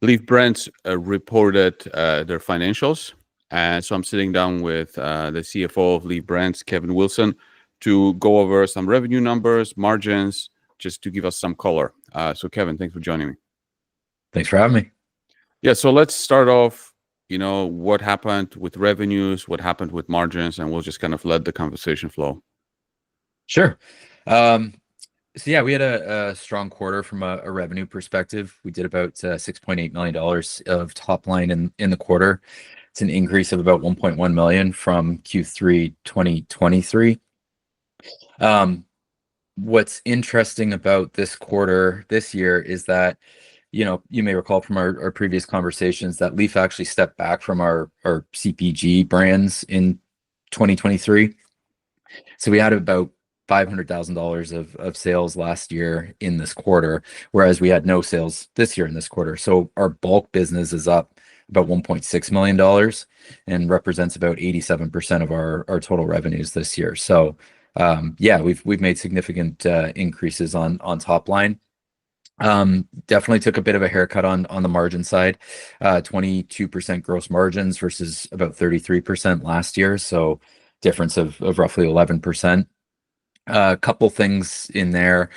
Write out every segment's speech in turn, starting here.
LEEF Brands reported their financials. And so I'm sitting down with the CFO of LEEF Brands, Kevin Wilson, to go over some revenue numbers, margins, just to give us some color. So Kevin, thanks for joining me. Thanks for having me. Yeah, so let's start off, what happened with revenues, what happened with margins, and we'll just kind of let the conversation flow. Sure. So yeah, we had a strong quarter from a revenue perspective. We did about $6.8 million of top line in the quarter. It's an increase of about $1.1 million from Q3 2023. What's interesting about this quarter this year is that, you may recall from our previous conversations that LEEF actually stepped back from our CPG brands in 2023. So we had about $500,000 of sales last year in this quarter, whereas we had no sales this year in this quarter. So our bulk business is up about $1.6 million and represents about 87% of our total revenues this year. So yeah, we've made significant increases on top line. Definitely took a bit of a haircut on the margin side, 22% gross margins versus about 33% last year. So difference of roughly 11%. A couple things in there.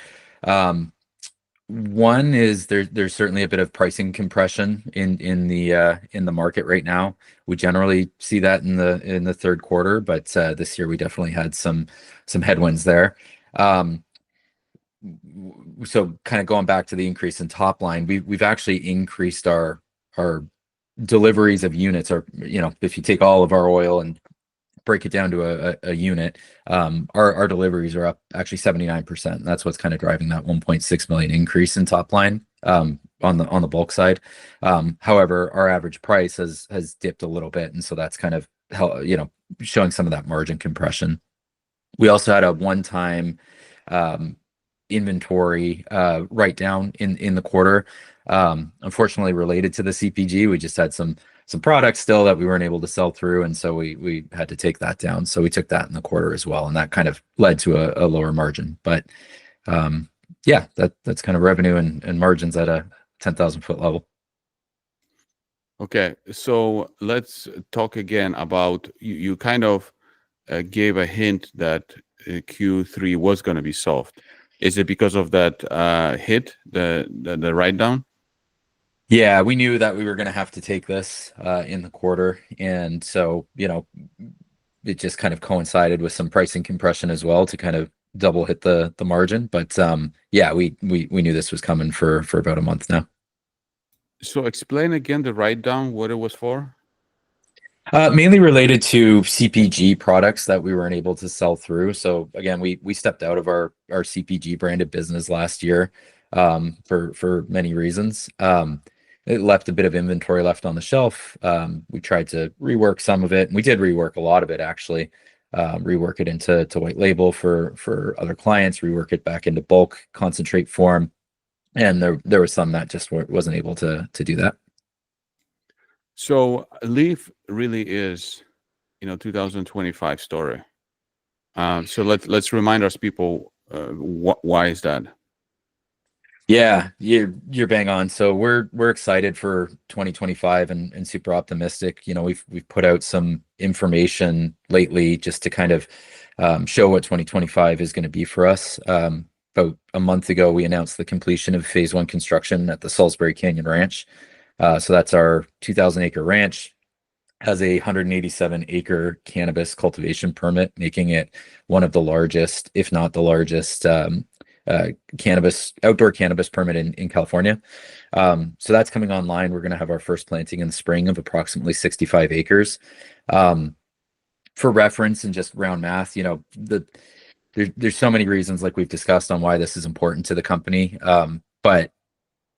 One is there's certainly a bit of pricing compression in the market right now. We generally see that in the third quarter, but this year we definitely had some headwinds there. So kind of going back to the increase in top line, we've actually increased our deliveries of units. Or if you take all of our oil and break it down to a unit, our deliveries are up actually 79%. That's what's kind of driving that 1.6 million increase in top line on the bulk side. However, our average price has dipped a little bit, and so that's kind of showing some of that margin compression. We also had a one-time inventory write down in the quarter, unfortunately related to the CPG. We just had some products still that we weren't able to sell through, and so we had to take that down. So we took that in the quarter as well, and that kind of led to a lower margin. But yeah, that's kind of revenue and margins at a 10,000 foot level. Okay, so let's talk again about you kind of gave a hint that Q3 was going to be soft. Is it because of that hit, the write down? Yeah, we knew that we were going to have to take this in the quarter, and so it just kind of coincided with some pricing compression as well to kind of double hit the margin. But yeah, we knew this was coming for about a month now. So explain again the write down, what it was for. Mainly related to CPG products that we weren't able to sell through. So again, we stepped out of our CPG branded business last year for many reasons. It left a bit of inventory left on the shelf. We tried to rework some of it, and we did rework a lot of it actually. Rework it into white label for other clients, rework it back into bulk concentrate form, and there was some that just wasn't able to do that. So LEEF really is 2025 story. So let's remind our people why is that. Yeah, you're bang on. So we're excited for 2025 and super optimistic. We've put out some information lately just to kind of show what 2025 is going to be for us. About a month ago, we announced the completion of phase 1 construction at the Salisbury Canyon Ranch. So that's our 2,000-acre ranch. Has a 187-acre cannabis cultivation permit, making it one of the largest, if not the largest, outdoor cannabis permit in California. So that's coming online. We're going to have our first planting in the spring of approximately 65 acres. For reference and just round math, there's so many reasons, like we've discussed, on why this is important to the company. But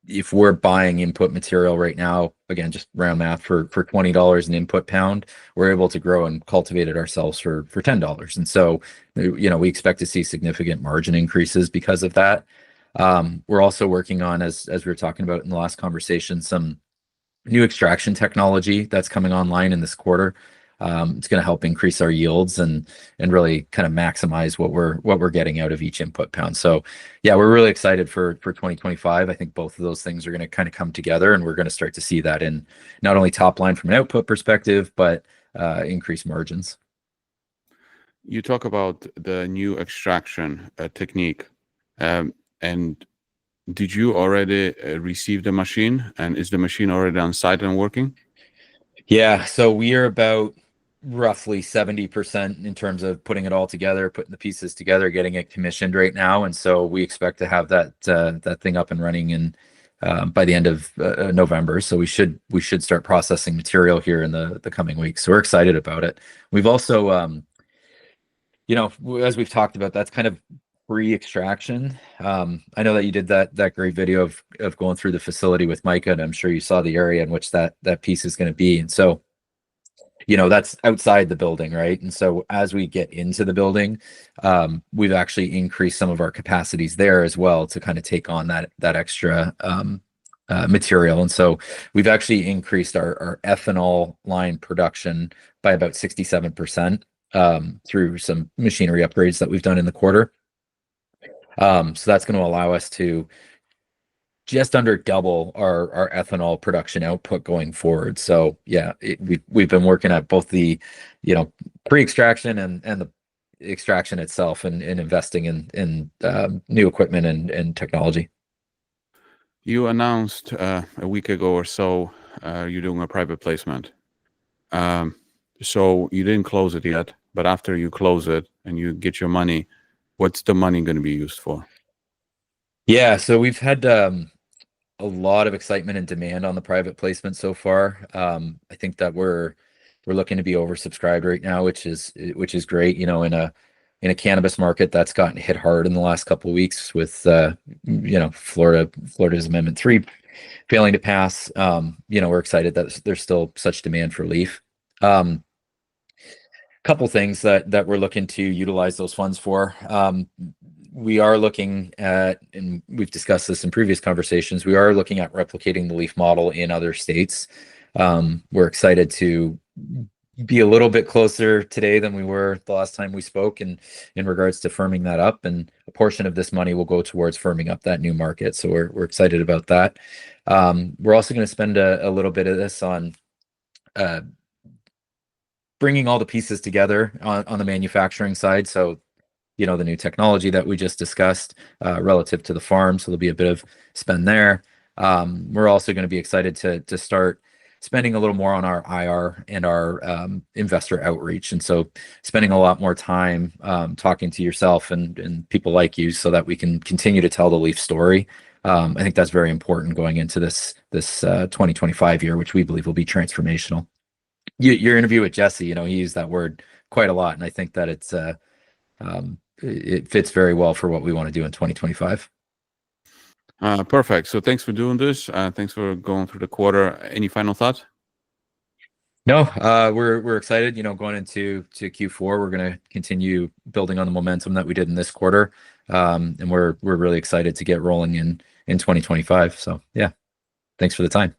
if we're buying input material right now, again, just round math, for $20 an input pound, we're able to grow and cultivate it ourselves for $10. And so, we expect to see significant margin increases because of that. We're also working on, as we were talking about in the last conversation, some new extraction technology that's coming online in this quarter. It's going to help increase our yields and really kind of maximize what we're getting out of each input pound. So yeah, we're really excited for 2025. I think both of those things are going to kind of come together, and we're going to start to see that in not only top line from an output perspective, but increased margins. You talk about the new extraction technique, and did you already receive the machine, and is the machine already on site and working? Yeah, so we are about roughly 70% in terms of putting it all together, putting the pieces together, getting it commissioned right now, and so we expect to have that thing up and running in by the end of November. So we should start processing material here in the coming weeks. So we're excited about it. We've also, as we've talked about, that's kind of pre-extraction. I know that you did that great video of going through the facility with Micah, and I'm sure you saw the area in which that piece is going to be. And so, that's outside the building, right? And so as we get into the building, we've actually increased some of our capacities there as well to kind of take on that extra material. And so we've actually increased our ethanol line production by about 67% through some machinery upgrades that we've done in the quarter. So that's going to allow us to just under double our ethanol production output going forward. So yeah, we've been working at both the pre-extraction and the extraction itself, and investing in new equipment and technology. You announced a week ago or so you're doing a private placement. So you didn't close it yet, but after you close it and you get your money, what's the money going to be used for? Yeah, so we've had a lot of excitement and demand on the private placement so far. I think that we're looking to be oversubscribed right now, which is great. In a cannabis market that's gotten hit hard in the last couple of weeks with Florida's Amendment 3 failing to pass. We're excited that there's still such demand for LEEF. Couple things that we're looking to utilize those funds for. We are looking at, and we've discussed this in previous conversations, we are looking at replicating the LEEF model in other states. We're excited to be a little bit closer today than we were the last time we spoke in regards to firming that up, and a portion of this money will go towards firming up that new market. So we're excited about that. We're also going to spend a little bit of this on bringing all the pieces together on the manufacturing side. So the new technology that we just discussed relative to the farm. So there'll be a bit of spend there. We're also going to be excited to start spending a little more on our IR and our investor outreach. And so spending a lot more time talking to yourself and people like you so that we can continue to tell the LEEF story. I think that's very important going into this 2025 year, which we believe will be transformational. Your interview with Jesse, he used that word quite a lot. And I think that it fits very well for what we want to do in 2025. Perfect. So thanks for doing this. Thanks for going through the quarter. Any final thoughts? No, we're excited. Going into Q4, we're going to continue building on the momentum that we did in this quarter, and we're really excited to get rolling in 2025. So yeah, thanks for the time.